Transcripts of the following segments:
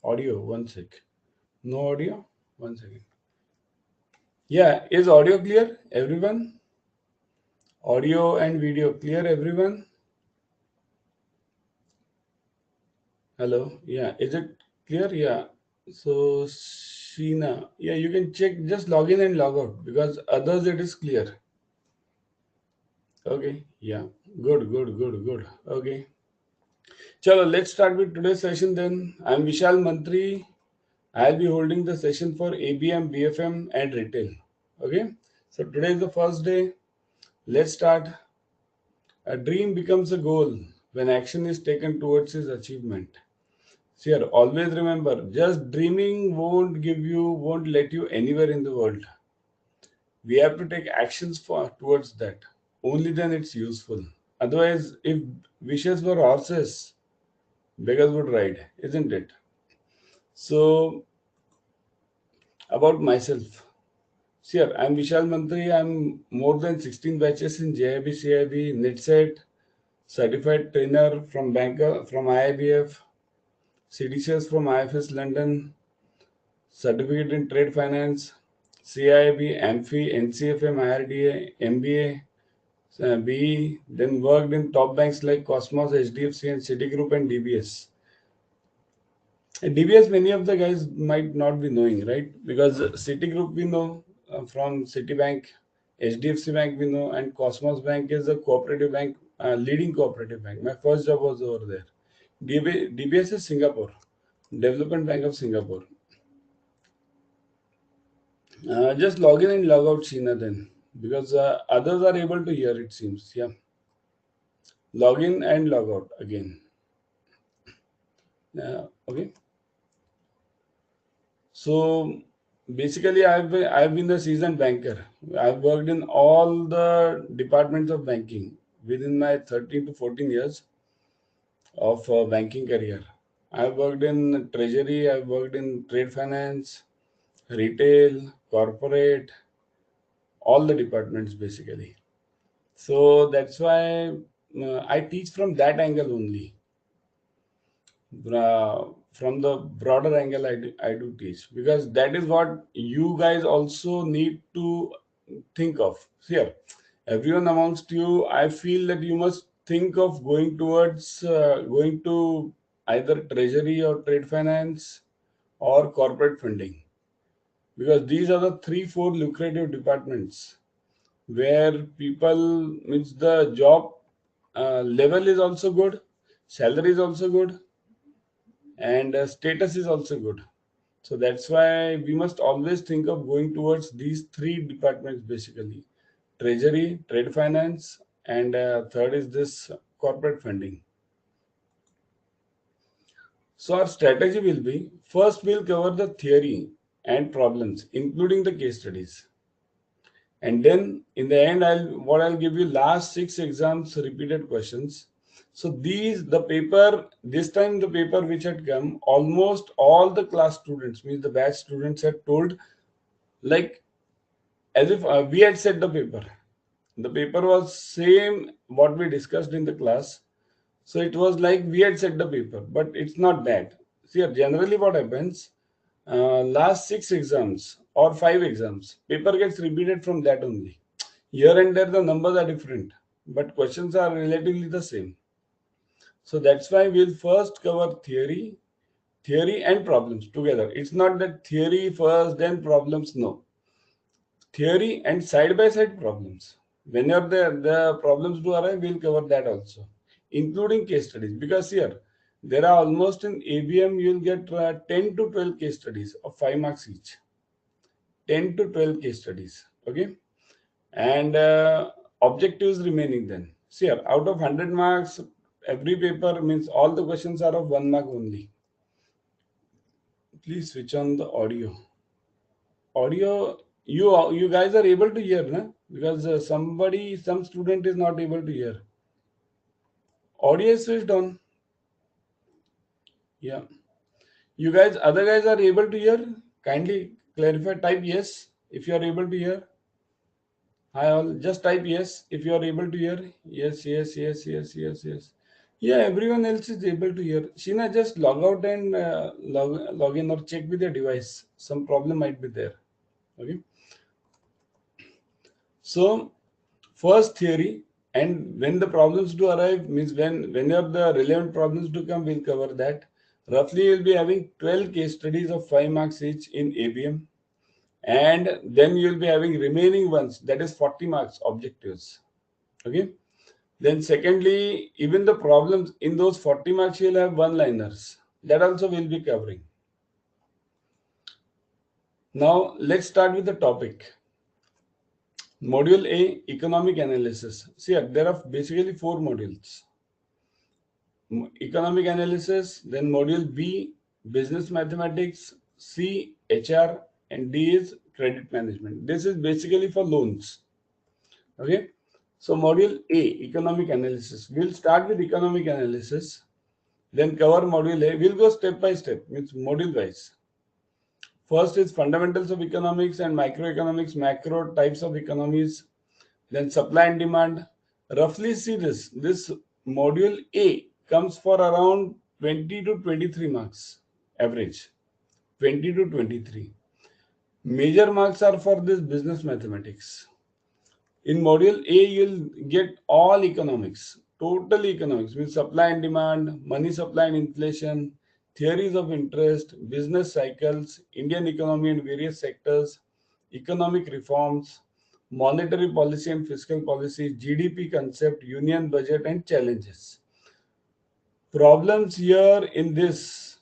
Audio, one sec. No audio? One second. Yeah, is audio clear, everyone? Audio and video clear, everyone? Hello? Yeah, is it clear? Yeah. So, Sheena, yeah, you can check, just log in and log out because others it is clear. Okay, yeah, good. Okay. Chalo, let's start with today's session then. I'm Vishal Mantri. I'll be holding the session for ABM, BFM, and retail. Okay, so today is the first day. Let's start. A dream becomes a goal when action is taken towards its achievement. See here, always remember, just dreaming won't let you anywhere in the world. We have to take actions towards that. Only then it's useful. Otherwise, if wishes were horses, beggars would ride, isn't it? So, about myself. See here, I'm Vishal Mantri. I'm more than 16 batches in JAIIB, CAIIB, NetSet, certified trainer from banker from IIBF, CDCS from IFS London, certificate in trade finance, CIB, AMFI, NCFM, IRDA, MBA, BE, then worked in top banks like Cosmos, HDFC, and Citigroup and DBS. DBS, many of the guys might not be knowing, right? Because Citigroup we know from Citibank, HDFC Bank we know, and Cosmos Bank is a cooperative bank, leading cooperative bank. My first job was over there. DBS is Singapore, Development Bank of Singapore. Just log in and log out, Sheena, then, because others are able to hear, it seems. Yeah. Log in and log out again. Okay. So basically, I've been a seasoned banker. I've worked in all the departments of banking within my 13 to 14 years of banking career. I've worked in treasury, I've worked in trade finance, retail, corporate, all the departments basically. So that's why I teach from that angle only. From the broader angle, I do teach because that is what you guys also need to think of. Here, everyone amongst you, I feel that you must think of going to either treasury or trade finance or corporate funding because these are the 3 4 lucrative departments where people means the job level is also good, salary is also good, and status is also good. So that's why we must always think of going towards these 3 departments basically: treasury, trade finance, and third is this corporate funding. So our strategy will be, first we'll cover the theory and problems including the case studies, and then in the end I'll give you last 6 exams repeated questions. So this time the paper which had come, almost all the class students, means the batch students, had told, like, as if we had set the paper. The paper was same what we discussed in the class. So it was like we had set the paper, but it's not that. See, generally what happens, last 6 exams or 5 exams, paper gets repeated from that only. Here and there the numbers are different, but questions are relatively the same. So that's why we'll first cover theory and problems together. It's not that theory first, then problems. No, theory and side by side problems. Whenever the problems do arrive, we'll cover that also, including case studies. Because here, there are almost in ABM, you'll get 10 to 12 case studies of 5 marks each. 10 to 12 case studies. Okay. And objectives remaining then. See here, out of 100 marks, every paper means all the questions are of 1 mark only. Please switch on the audio. Audio, you guys are able to hear, na? Because some student is not able to hear. Audio is switched on. Yeah. You guys, other guys are able to hear? Kindly clarify, type yes if you are able to hear. Hi all, just type yes if you are able to hear. Yes. Yeah, everyone else is able to hear. Sheena, just log out and log in or check with your device. Some problem might be there. Okay. So first theory, and when the problems do arrive, means whenever the relevant problems do come, we'll cover that. Roughly, you'll be having 12 case studies of 5 marks each in ABM, and then you'll be having remaining ones, that is 40 marks objectives. Okay. Then secondly, even the problems in those 40 marks, you'll have one-liners. That also we'll be covering. Now, let's start with the topic. Module A, Economic Analysis. See, there are basically 4 modules. Economic Analysis, then Module B, Business Mathematics, C, HR, and D is Credit Management. This is basically for loans. Okay. So, Module A, Economic Analysis. We'll start with Economic Analysis. Then cover module A. We'll go step by step, means module wise. First is fundamentals of economics and microeconomics, macro types of economies. Then supply and demand. Roughly see this. This module A comes for around 20 to 23 marks average. 20 to 23. Major marks are for this business mathematics. In module A, you'll get all economics, total economics, means supply and demand, money supply and inflation, theories of interest, business cycles, Indian economy and various sectors, economic reforms, monetary policy and fiscal policy, GDP concept, union budget, and challenges. Problems here in this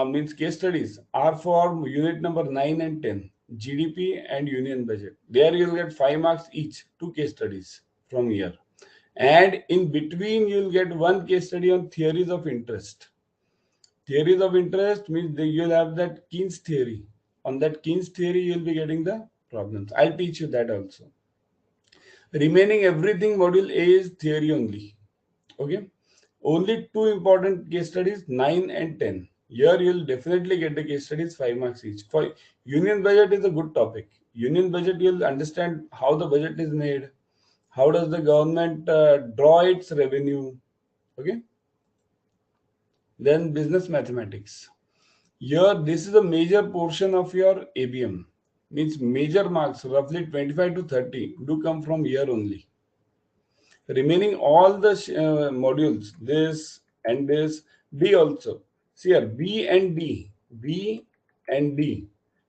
means case studies are for unit number 9 and 10, GDP and union budget. There you'll get 5 marks each, 2 case studies from here. And in between you'll get 1 case study on theories of interest. Theories of interest means you'll have that Keynes theory. On that Keynes theory you'll be getting the problems. I'll teach you that also. Remaining everything module A is theory only. Okay. Only 2 important case studies, 9 and 10. Here you'll definitely get the case studies 5 marks each. For union budget is a good topic. Union budget, you'll understand how the budget is made, how does the government draw its revenue. Okay. Then business mathematics. Here this is a major portion of your ABM. Means major marks, roughly 25 to 30 do come from here only. Remaining all the modules, this and this, D also. See here, B and D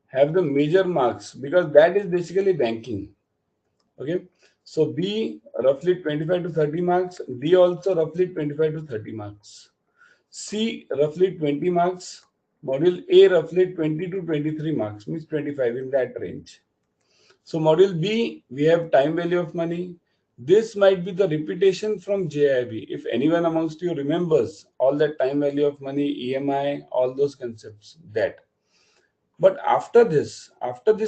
have the major marks because that is basically banking. Okay. So B roughly 25 to 30 marks, D also roughly 25 to 30 marks. C roughly 20 marks, module A roughly 20 to 23 marks, means 25 in that range. So module B, we have time value of money. This might be the repetition from JAIIB. If anyone amongst you remembers all that time value of money, EMI, all those concepts, that. But after this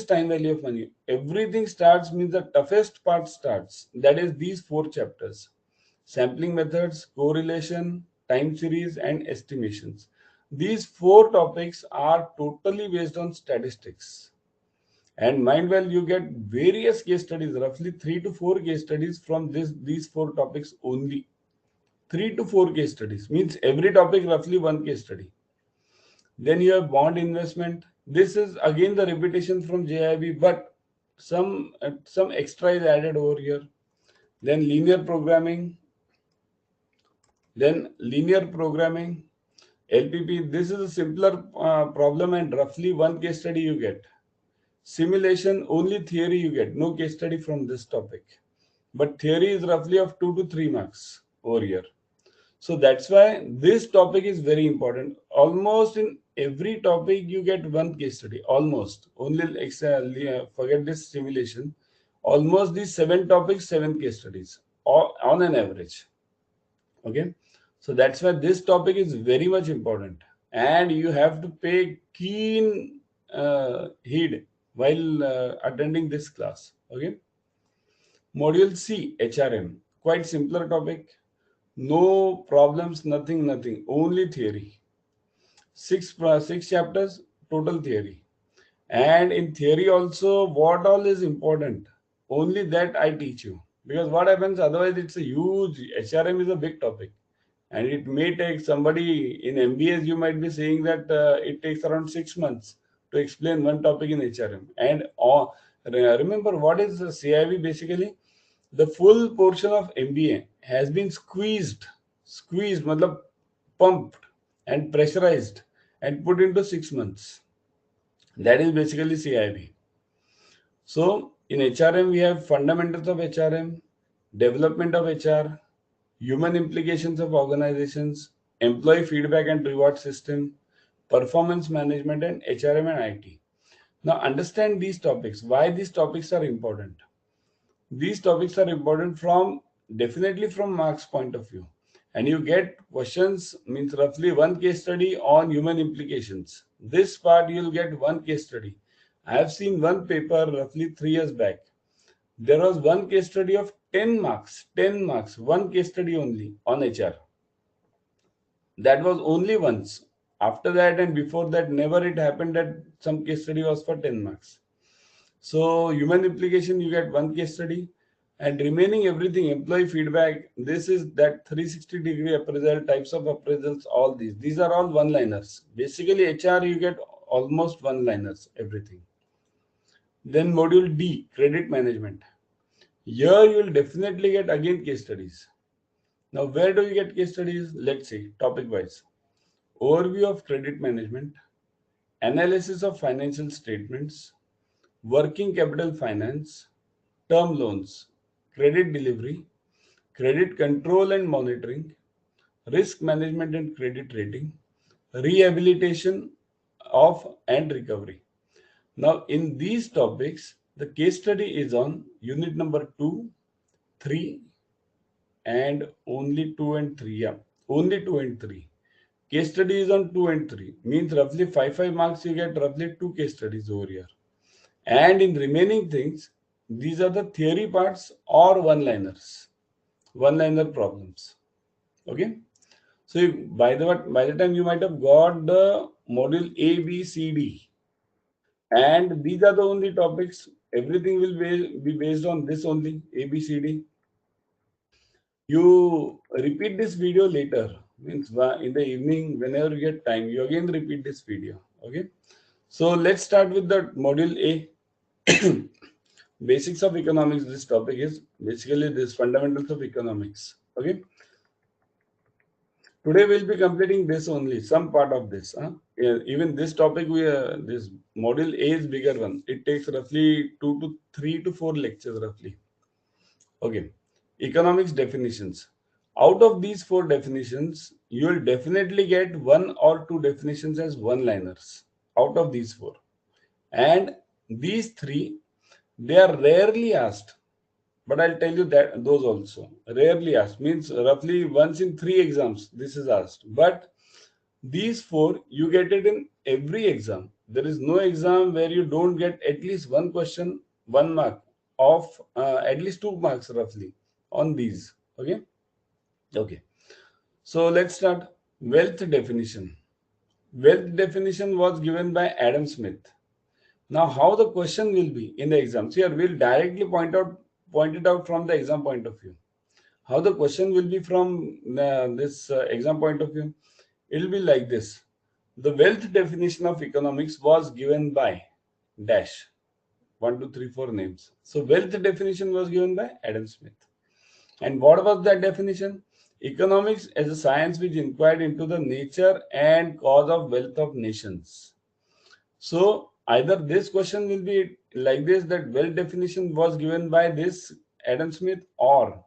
time value of money, everything starts, means the toughest part starts. That is these 4 chapters. Sampling methods, correlation, time series, and estimations. These 4 topics are totally based on statistics. And mind well, you get various case studies, roughly 3 to 4 case studies from these 4 topics only. 3 to 4 case studies means every topic roughly 1 case study. Then you have bond investment. This is again the repetition from JIB, but some extra is added over here. Then linear programming. LPP. This is a simpler problem and roughly 1 case study you get. Simulation, only theory you get, no case study from this topic. But theory is roughly of 2 to 3 marks over here. So that's why this topic is very important. Almost in every topic you get 1 case study, almost. Only forget this simulation. Almost these 7 topics, 7 case studies on an average. Okay. So that's why this topic is very much important. And you have to pay keen heed while attending this class. Okay. Module C, HRM. Quite simpler topic. No problems, nothing. Only theory. Six chapters, total theory. And in theory also, what all is important? Only that I teach you. Because what happens, otherwise it's a huge, HRM is a big topic. And it may take somebody in MBAs, you might be saying that it takes around 6 months to explain one topic in HRM. And remember, what is the CIIB basically? The full portion of MBA has been squeezed, matlab pumped and pressurized and put into 6 months. That is basically CIIB. So in HRM, we have fundamentals of HRM, development of HR, human implications of organizations, employee feedback and reward system, performance management, and HRM and IT. Now understand these topics. Why these topics are important? These topics are important from definitely from Mark's point of view. And you get questions, means roughly one case study on human implications. This part you'll get one case study. I have seen one paper roughly 3 years back. There was one case study of 10 marks, one case study only on HR. That was only once. After that and before that, never it happened that some case study was for 10 marks. So human implication, you get one case study, and remaining everything, employee feedback, this is that 360-degree appraisal, types of appraisals, all these are all one-liners. Basically HR, you get almost one-liners, everything. Then module D, credit management. Here you will definitely get again case studies. Now where do you get case studies? Let's see, topic wise. Overview of credit management, analysis of financial statements, working capital finance, term loans, credit delivery, credit control and monitoring, risk management and credit rating, rehabilitation of and recovery. Now in these topics, the case study is on unit number 2, 3, and only 2 and 3. Yeah, only 2 and 3. Case study is on 2 and 3. Means roughly 5 marks you get roughly 2 case studies over here. And in remaining things, these are the theory parts or one-liners, one-liner problems. Okay. So by the time you might have got the module A, B, C, D, and these are the only topics. Everything will be based on this only, A, B, C, D. You repeat this video later, means in the evening, whenever you get time, you again repeat this video. Okay. So let's start with the module A. Basics of economics. This topic is basically this fundamentals of economics. Okay. Today we'll be completing this only, some part of this. Yeah, even this topic, this module A is bigger one. It takes roughly 3 to 4 lectures roughly. Okay. Economics definitions. Out of these 4 definitions, you will definitely get 1 or 2 definitions as one-liners out of these 4. And these 3, they are rarely asked. But I'll tell you that those also rarely asked, means roughly once in 3 exams this is asked. But these 4 you get it in every exam. There is no exam where you don't get at least one question, 1 mark of at least 2 marks roughly on these. Okay. So let's start. Wealth definition. Wealth definition was given by Adam Smith. Now how the question will be in the exams, here we'll directly point it out from the exam point of view. How the question will be from this exam point of view, it will be like this. The wealth definition of economics was given by dash 1, 2, 3, 4 names. So wealth definition was given by Adam Smith. And what was that definition? Economics as a science which inquired into the nature and cause of wealth of nations. So either this question will be like this, that wealth definition was given by this Adam Smith, or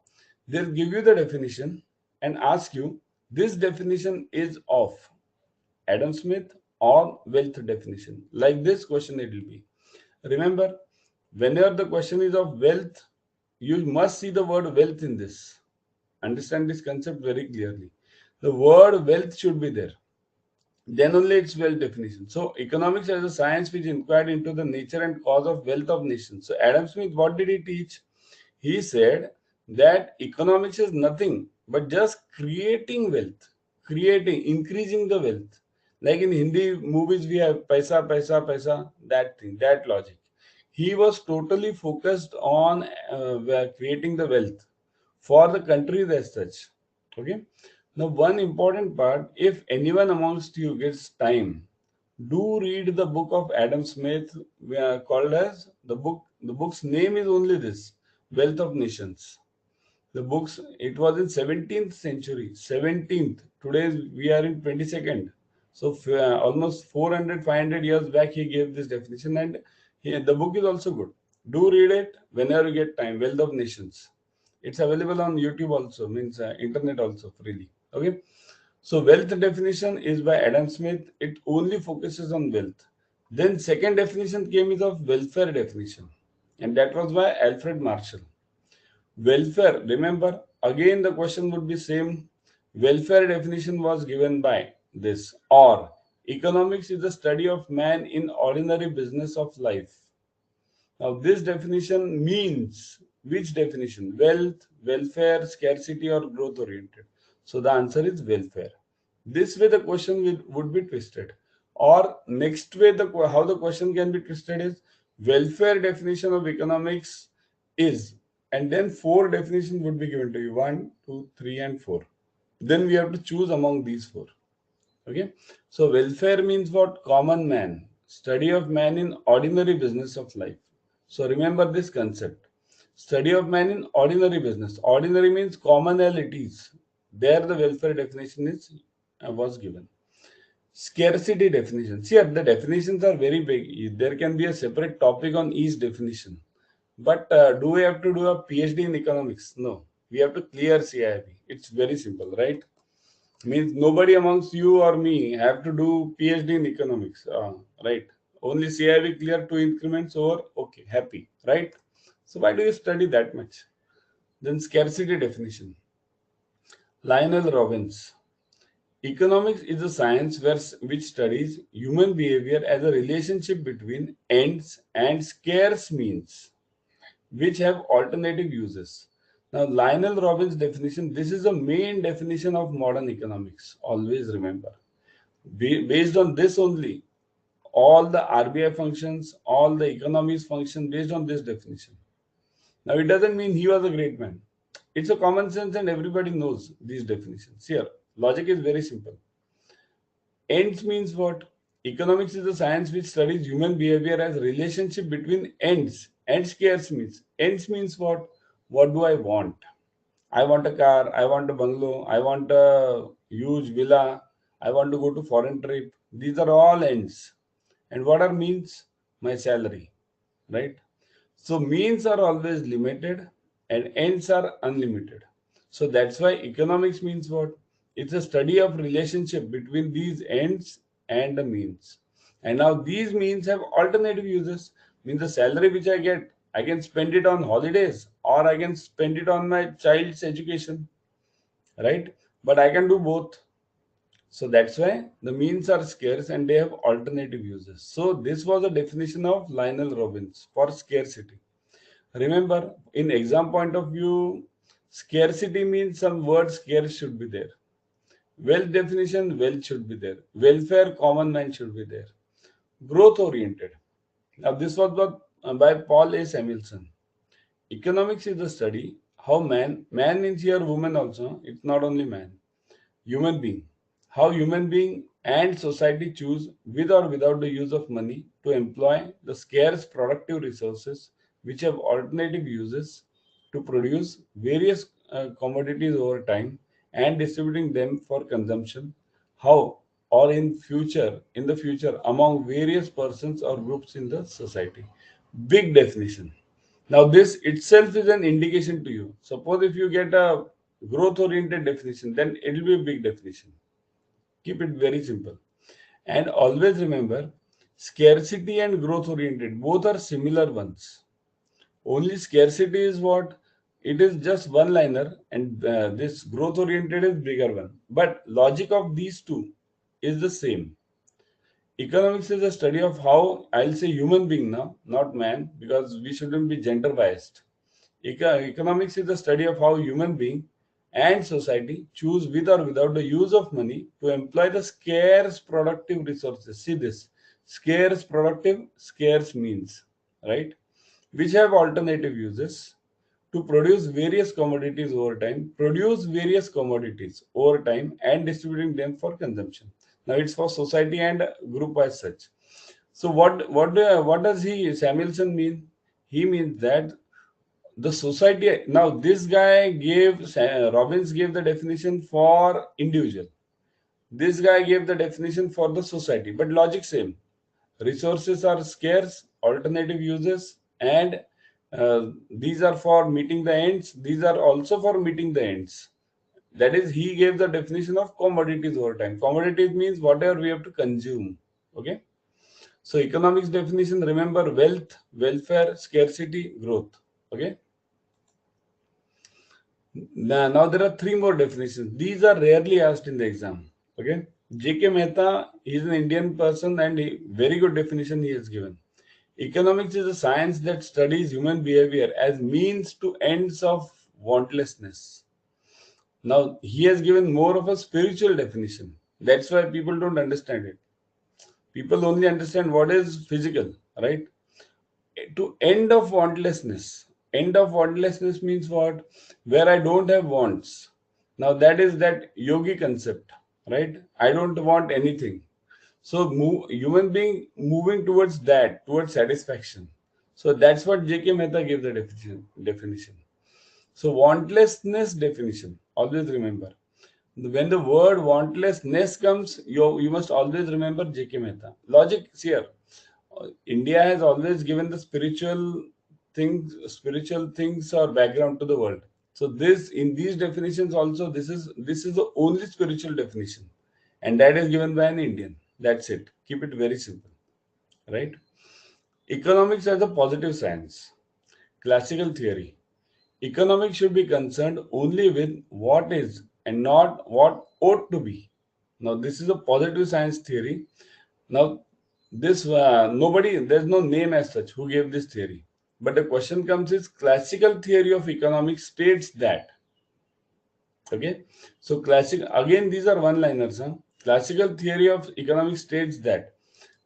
they'll give you the definition and ask you, this definition is of Adam Smith or wealth definition. Like this question it will be. Remember, whenever the question is of wealth, you must see the word wealth in this. Understand this concept very clearly. The word wealth should be there. Then only its wealth definition. So economics as a science which inquired into the nature and cause of wealth of nations. So Adam Smith, what did he teach? He said that economics is nothing but just creating wealth, increasing the wealth. Like in Hindi movies, we have paisa, paisa, paisa, that thing, that logic. He was totally focused on creating the wealth for the countries as such. Okay. Now, one important part, if anyone amongst you gets time, do read the book of Adam Smith called as the book's name is only this, Wealth of Nations. The books, it was in 17th century, 17th. Today we are in 22nd. So almost 400, 500 years back he gave this definition, and the book is also good. Do read it whenever you get time. Wealth of Nations. It's available on YouTube also, means internet also freely. Okay. So wealth definition is by Adam Smith. It only focuses on wealth. Then second definition came is of welfare definition, and that was by Alfred Marshall. Welfare, remember, again the question would be same. Welfare definition was given by this, or economics is the study of man in ordinary business of life. Now this definition means which definition? Wealth, welfare, scarcity, or growth oriented. So the answer is welfare. This way the question would be twisted. Or next way, how the question can be twisted is welfare definition of economics is, and then four definitions would be given to you, 1, 2, 3, and 4. Then we have to choose among these four. Okay. So welfare means what? Common man, study of man in ordinary business of life. So remember this concept. Study of man in ordinary business. Ordinary means commonalities. There the welfare definition is was given. Scarcity definition. See, the definitions are very big. There can be a separate topic on each definition. But do we have to do a PhD in economics? No. We have to clear CAIIB. It's very simple, right? Means nobody amongst you or me have to do PhD in economics, right? Only CIV clear 2 increments over, okay, happy, right? So why do you study that much? Then scarcity definition. Lionel Robbins. Economics is a science which studies human behavior as a relationship between ends and scarce means, which have alternative uses. Now, Lionel Robbins' definition, this is the main definition of modern economics. Always remember. Based on this only, all the RBI functions, all the economies function based on this definition. Now, it doesn't mean he was a great man. It's a common sense and everybody knows these definitions. Here, logic is very simple. Ends means what? Economics is a science which studies human behavior as relationship between ends and scarce means. Ends means what? What do I want? I want a car, I want a bungalow, I want a huge villa, I want to go to foreign trip. These are all ends. And what are means? My salary, right? So means are always limited and ends are unlimited. So that's why economics means what? It's a study of relationship between these ends and the means. And now these means have alternative uses. Means the salary which I get, I can spend it on holidays or I can spend it on my child's education, right? But I can do both. So that's why the means are scarce and they have alternative uses. So this was a definition of Lionel Robbins for scarcity. Remember, in exam point of view, scarcity means some word scarce should be there. Wealth definition, wealth should be there. Welfare, common man should be there. Growth oriented. Now this was by Paul A. Samuelson. Economics is the study how man means here woman also, it's not only man, human being. How human being and society choose with or without the use of money to employ the scarce productive resources which have alternative uses to produce various commodities over time and distributing them for consumption. How or in the future among various persons or groups in the society. Big definition. Now this itself is an indication to you. Suppose if you get a growth oriented definition, then it will be a big definition. Keep it very simple. And always remember, scarcity and growth oriented, both are similar ones. Only scarcity is what? It is just one liner and this growth oriented is bigger one. But logic of these two is the same. Economics is a study of how, I'll say human being now, not man, because we shouldn't be gender biased. Economics is the study of how human being and society choose with or without the use of money to employ the scarce productive resources. See this, scarce productive, scarce means, right? Which have alternative uses to produce various commodities over time, and distributing them for consumption. Now it's for society and group as such. So what does Samuelson mean? He means that the society. Now this guy Robbins gave the definition for individual. This guy gave the definition for the society, but logic same. Resources are scarce, alternative uses, and these are for meeting the ends. These are also for meeting the ends. That is, he gave the definition of commodities over time. Commodities means whatever we have to consume. Okay. So economics definition, remember: wealth, welfare, scarcity, growth. Okay. Now there are three more definitions. These are rarely asked in the exam. Okay. J.K. Mehta is an Indian person, and very good definition he has given. Economics is a science that studies human behavior as means to ends of wantlessness. Now he has given more of a spiritual definition. That's why people don't understand it. People only understand what is physical, right? To end of wantlessness. End of wantlessness means what? Where I don't have wants. Now that is that yogi concept, right? I don't want anything. So human being moving towards that, towards satisfaction. So that's what J.K. Mehta gave the definition. So wantlessness definition. Always remember. When the word wantlessness comes, you must always remember J.K. Mehta. Logic is here. India has always given the spiritual things or background to the world. So this, in these definitions also, this is the only spiritual definition, and that is given by an Indian. That's it. Keep it very simple, right? Economics as a positive science. Classical theory. Economics should be concerned only with what is and not what ought to be. Now this is a positive science theory. Now this there's no name as such who gave this theory, but the question comes is classical theory of economics states that. Okay, so again these are one liners. Classical theory of economics states that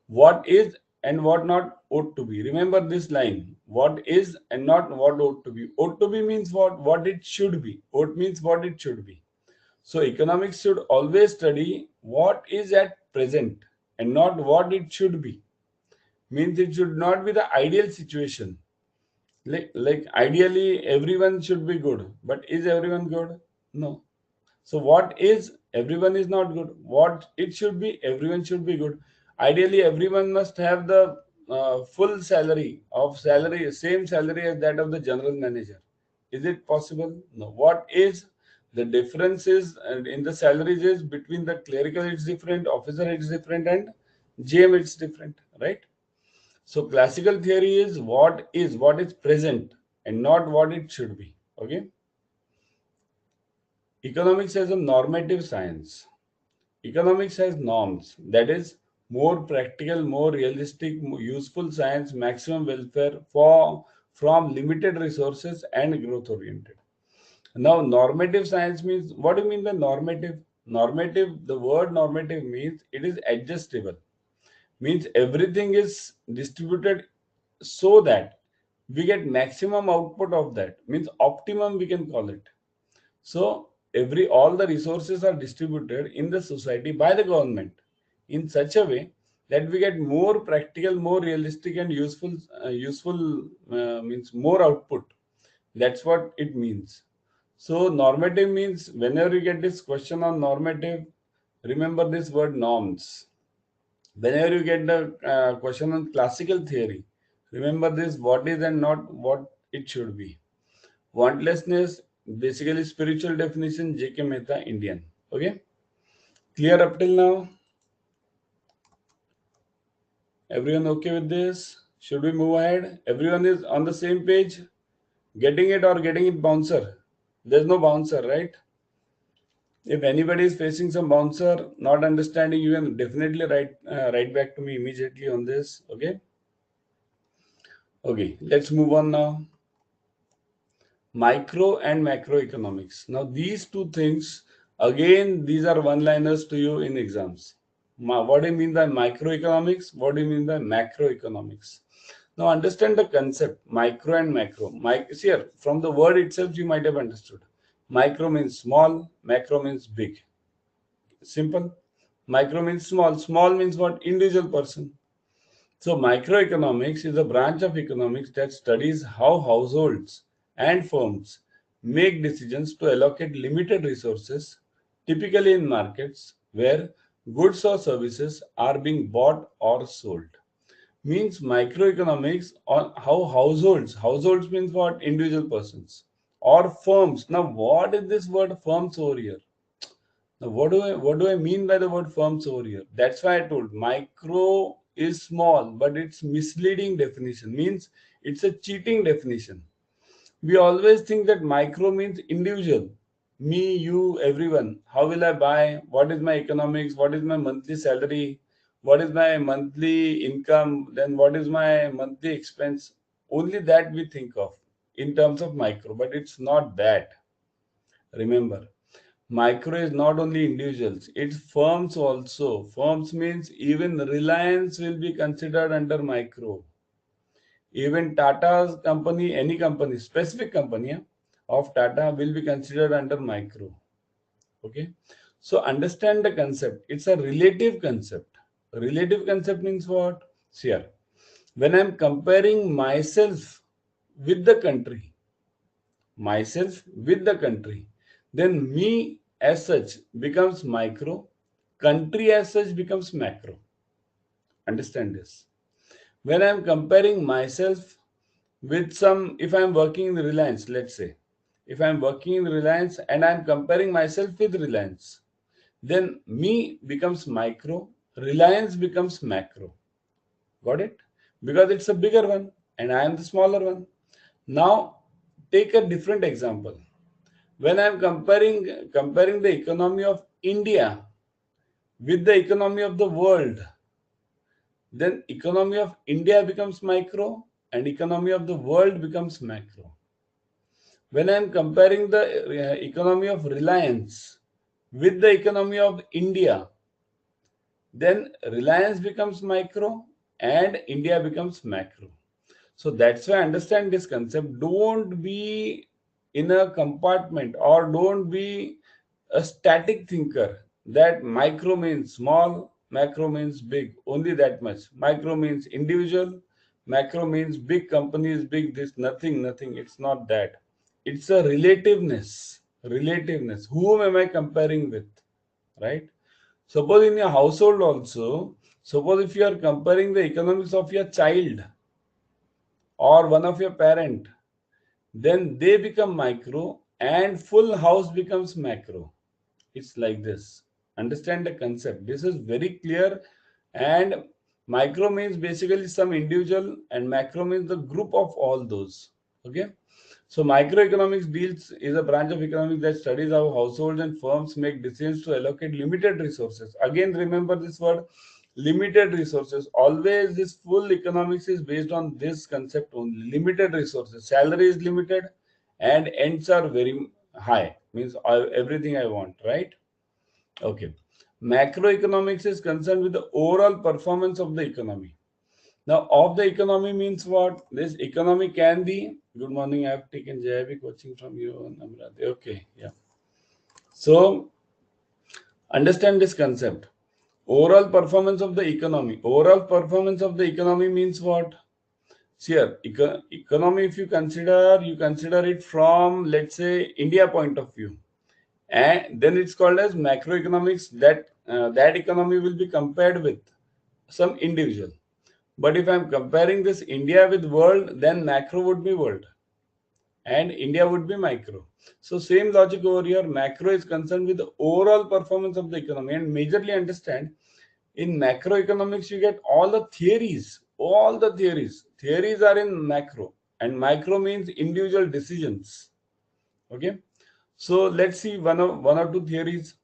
what is and what not ought to be. Remember this line: what is and not what ought to be. Ought to be means what it should be. Ought means what it should be. So economics should always study what is at present and not what it should be. Means it should not be the ideal situation. Like ideally everyone should be good, but is everyone good? No. So what is, everyone is not good. What it should be, everyone should be good. Ideally everyone must have the full same salary as that of the general manager. Is it possible? No. What is the difference is in the salaries is between the clerical it's different, officer it's different, and GM it's different, right? So classical theory is what is present and not what it should be. Okay. Economics as a normative science. Economics has norms, that is more practical, more realistic, more useful science, maximum welfare from limited resources and growth oriented. Now normative science means, what do you mean by normative? Normative, the word normative means it is adjustable. Means everything is distributed so that we get maximum output of that. Means optimum we can call it. So all the resources are distributed in the society by the government in such a way that we get more practical, more realistic, and useful. Means more output. That's what it means. So normative means, whenever you get this question on normative, remember this word norms. Whenever you get the question on classical theory, remember this: what is and not what it should be. Wantlessness, basically spiritual definition, J.K. Mehta, Indian. Okay, clear up till now? Everyone okay with this? Should we move ahead? Everyone is on the same page? Getting it or getting it bouncer? There's no bouncer, right? If anybody is facing some bouncer, not understanding, you can definitely write back to me immediately on this. Okay. Okay, let's move on now. Micro and macroeconomics. Now these two things, again, these are one-liners to you in exams. What do you mean by microeconomics? What do you mean by macroeconomics? Now understand the concept, micro and macro. See here, from the word itself you might have understood. Micro means small, macro means big. Simple. Micro means small. Small means what? Individual person. So microeconomics is a branch of economics that studies how households and firms make decisions to allocate limited resources, typically in markets where goods or services are being bought or sold. Means microeconomics on how households means what? Individual persons or firms. Now what is this word firms over here? Now, what do I mean by the word firms over here? That's why I told micro is small, but it's misleading definition. Means it's a cheating definition. We always think that micro means individual. Me, you, everyone. How will I buy? What is my economics? What is my monthly salary? What is my monthly income? Then what is my monthly expense? Only that we think of in terms of micro, but it's not that. Remember. Micro is not only individuals, it's firms also. Firms means even Reliance will be considered under micro. Even Tata's company, any company, specific company of Tata will be considered under micro. Okay. So understand the concept. It's a relative concept. Relative concept means what? See here. When I'm comparing myself with the country, then me as such becomes micro, country as such becomes macro. Understand this. When I'm comparing myself with some, if I'm working in Reliance, let's say, if I'm working in Reliance and I'm comparing myself with Reliance, then me becomes micro, Reliance becomes macro. Got it? Because it's a bigger one and I am the smaller one. Now, take a different example. When I'm comparing the economy of India with the economy of the world, then economy of India becomes micro and economy of the world becomes macro. When I'm comparing the economy of Reliance with the economy of India, then Reliance becomes micro and India becomes macro. So that's why I understand this concept. Don't be in a compartment or don't be a static thinker that micro means small, macro means big, only that much. Micro means individual, macro means big companies, big this, nothing. It's not that. It's a relativeness. Relativeness. Whom am I comparing with? Right? Suppose in your household also, suppose if you are comparing the economics of your child or one of your parent, then they become micro and full house becomes macro. It's like this. Understand the concept. This is very clear. And micro means basically some individual and macro means the group of all those. Okay. So microeconomics deals is a branch of economics that studies how households and firms make decisions to allocate limited resources. Again, remember this word, limited resources. Always this full economics is based on this concept only. Limited resources. Salary is limited and ends are very high. Means everything I want, right? Okay. Macroeconomics is concerned with the overall performance of the economy. Now, of the economy means what? This economy can be. Good morning. I have taken JAIIB coaching from you, Namrata. Okay, yeah. So, understand this concept. Overall performance of the economy. Overall performance of the economy means what? See here, economy, if you consider it from, let's say, India point of view. And then it's called as macroeconomics. That economy will be compared with some individual. But if I'm comparing this India with world, then macro would be world and India would be micro. So same logic over here, macro is concerned with the overall performance of the economy. And majorly understand, in macroeconomics you get all the theories. Theories are in macro, and micro means individual decisions. Okay. So let's see one or two theories.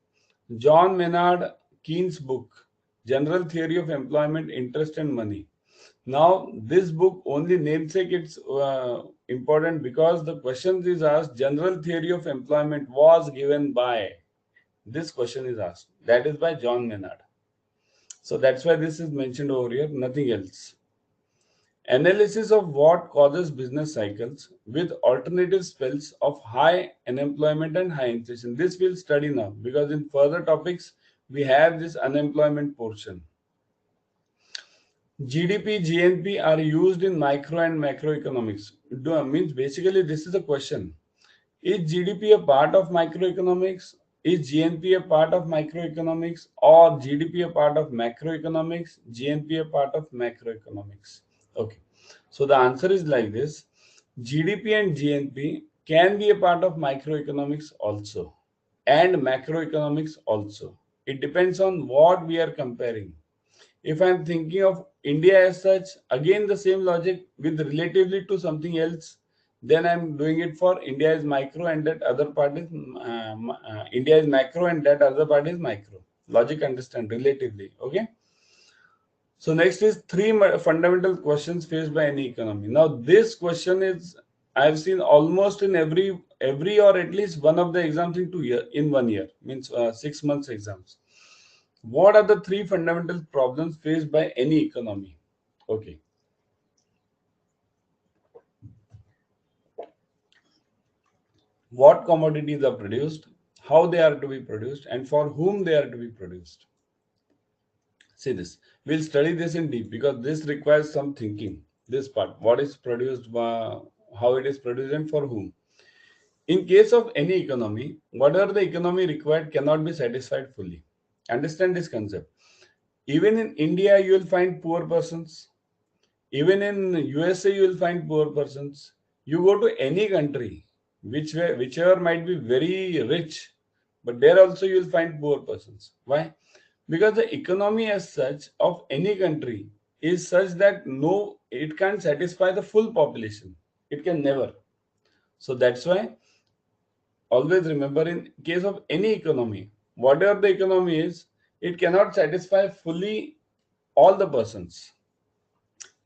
John Maynard Keynes' book, General Theory of Employment, Interest and Money. Now, this book, only namesake, it's important because the question is asked, General Theory of Employment was given by, this question is asked. That is by John Maynard. So that's why this is mentioned over here, nothing else. Analysis of what causes business cycles with alternative spells of high unemployment and high inflation. This we'll study now because in further topics we have this unemployment portion. GDP, GNP are used in micro and macroeconomics. Means basically this is a question. Is GDP a part of microeconomics? Is GNP a part of microeconomics? Or GDP a part of macroeconomics? GNP a part of macroeconomics? Okay. So the answer is like this. GDP and GNP can be a part of microeconomics also and macroeconomics also. It depends on what we are comparing. If I'm thinking of India as such, again the same logic with relatively to something else, then I'm doing it for India is micro and that other part is India is macro and that other part is micro. Logic understand relatively. Okay. So next is three fundamental questions faced by any economy. Now this question is I've seen almost in every or at least one of the exams in 1 year, means 6 months exams. What are the three fundamental problems faced by any economy? Okay. What commodities are produced, how they are to be produced, and for whom they are to be produced. See this. We'll study this in deep because this requires some thinking. This part, what is produced, how it is produced, and for whom. In case of any economy, whatever the economy required cannot be satisfied fully. Understand this concept. Even in India, you will find poor persons. Even in USA, you will find poor persons. You go to any country, whichever might be very rich, but there also you will find poor persons. Why? Because the economy as such of any country is such that no, it can't satisfy the full population. It can never. So that's why always remember in case of any economy, whatever the economy is, it cannot satisfy fully all the persons.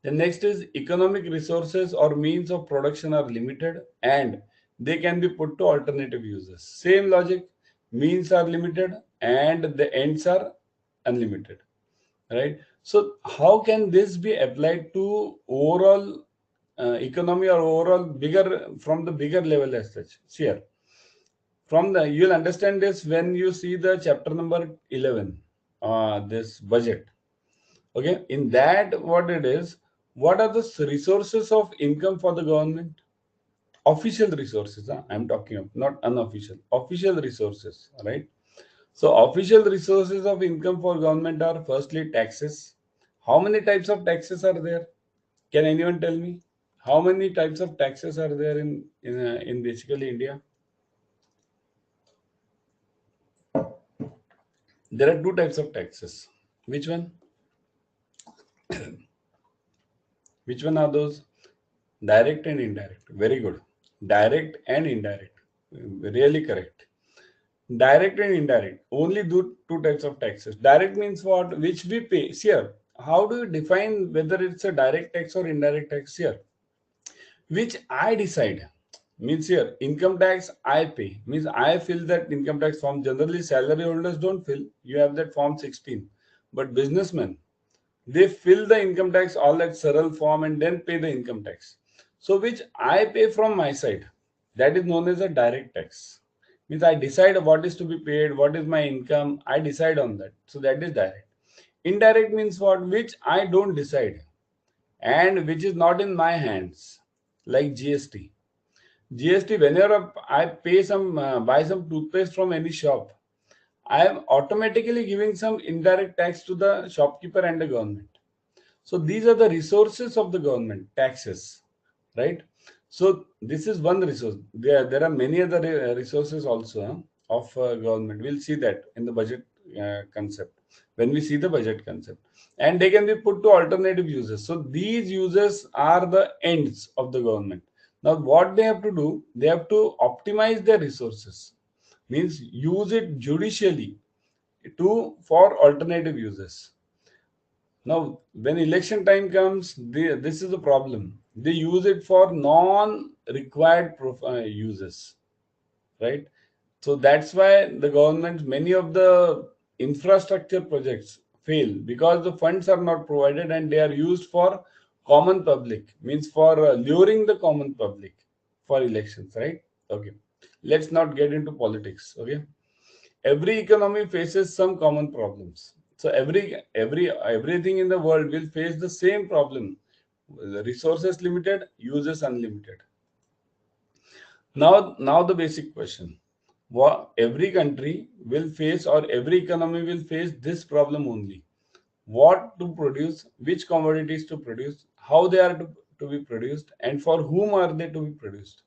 The next is economic resources or means of production are limited and they can be put to alternative uses. Same logic, means are limited and the ends are unlimited, right? So how can this be applied to overall economy or overall bigger from the bigger level as such? See here, from the you'll understand this when you see the chapter number 11, this budget. Okay, in that what it is, what are the resources of income for the government? Official resources, I'm talking of, not unofficial. Official resources, right? So official resources of income for government are firstly taxes. How many types of taxes are there? Can anyone tell me? How many types of taxes are there in basically India? There are two types of taxes. Which one? Which one are those? Direct and indirect. Very good. Direct and indirect. Really correct. Direct and indirect. Only do two types of taxes. Direct means what? Which we pay. See here, how do you define whether it's a direct tax or indirect tax here? Which I decide. Means here, income tax I pay. Means I fill that income tax form. Generally, salary holders don't fill. You have that form 16. But businessmen, they fill the income tax, all that surreal form, and then pay the income tax. So which I pay from my side. That is known as a direct tax. Means I decide what is to be paid, what is my income. I decide on that. So that is direct. Indirect means what? Which I don't decide and which is not in my hands. Like GST. GST, whenever I pay buy some toothpaste from any shop, I am automatically giving some indirect tax to the shopkeeper and the government. So these are the resources of the government, taxes, right? So this is one resource. There are many other resources also of government. We'll see that in the budget concept, when we see the budget concept. And they can be put to alternative uses. So these uses are the ends of the government. Now what they have to do, they have to optimize their resources. Means use it judicially for alternative uses. Now, when election time comes, this is the problem. They use it for non-required uses, right? So that's why the government, many of the infrastructure projects fail because the funds are not provided and they are used for common public, means for luring the common public for elections, right? Okay, let's not get into politics. Okay, every economy faces some common problems. So everything in the world will face the same problem. The resources limited, uses unlimited. Now the basic question: what every country will face, or every economy will face this problem only. What to produce, which commodities to produce, how they are to be produced, and for whom are they to be produced.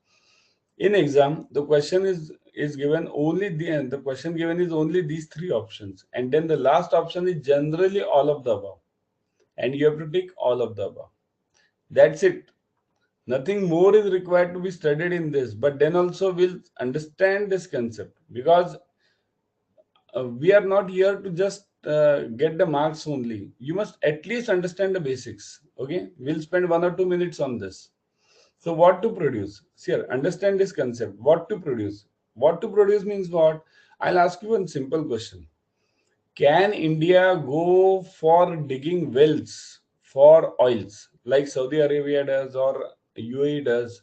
In exam, the question is given only the question given is only these three options, and then the last option is generally all of the above, and you have to tick all of the above. That's it. Nothing more is required to be studied in this, but then also we'll understand this concept, because we are not here to just get the marks only. You must at least understand the basics. Okay, we'll spend 1 or 2 minutes on this. So what to produce? See here, understand this concept. What to produce? What to produce means what? I'll ask you one simple question. Can India go for digging wells for oils like Saudi Arabia does or UAE does?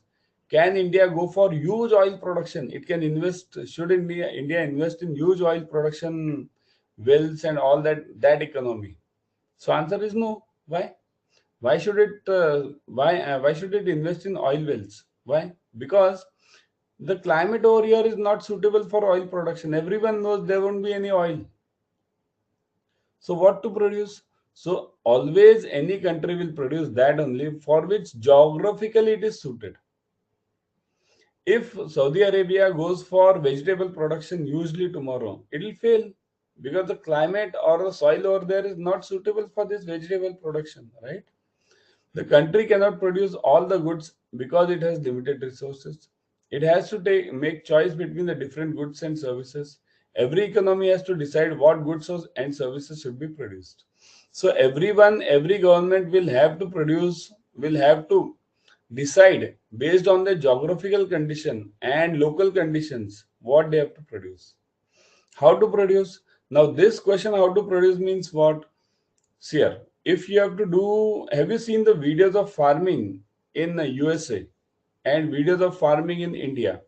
Can India go for huge oil production? It can invest. Should India invest in huge oil production wells and all that economy? So answer is no. Why? Why should it invest in oil wells? Why? Because the climate over here is not suitable for oil production. Everyone knows there won't be any oil. So what to produce? So always any country will produce that only for which geographically it is suited. If Saudi Arabia goes for vegetable production usually tomorrow, it will fail because the climate or the soil over there is not suitable for this vegetable production, right? The country cannot produce all the goods because it has limited resources. It has to make choice between the different goods and services. Every economy has to decide what goods and services should be produced. So every government will have to decide based on the geographical condition and local conditions what they have to produce. How to produce? Now this question how to produce means what? See here, if you have to do, have you seen the videos of farming in the USA and videos of farming in India?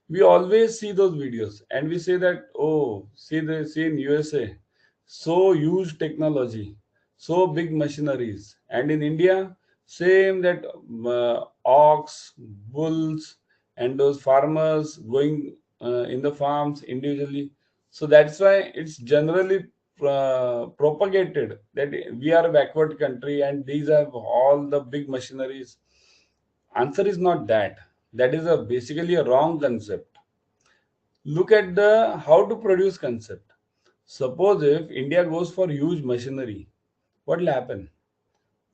We always see those videos and we say that, oh, see in USA, so huge technology, so big machineries, and in India, same that ox, bulls, and those farmers going in the farms individually. So that's why it's generally propagated that we are a backward country and these have all the big machineries. Answer is not that. That is a basically a wrong concept. Look at the how to produce concept. Suppose if India goes for huge machinery, what will happen?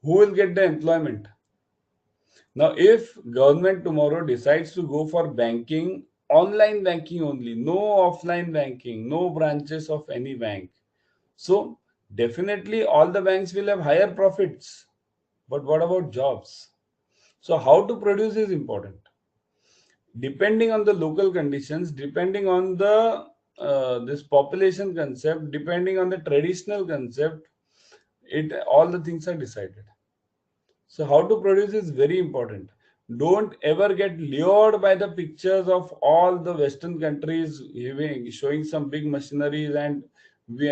Who will get the employment? Now, if government tomorrow decides to go for banking, online banking only, no offline banking, no branches of any bank. So definitely all the banks will have higher profits. But what about jobs? So how to produce is important. Depending on the local conditions, depending on the this population concept, depending on the traditional concept, it all the things are decided. So how to produce is very important. Don't ever get lured by the pictures of all the Western countries showing some big machineries and we,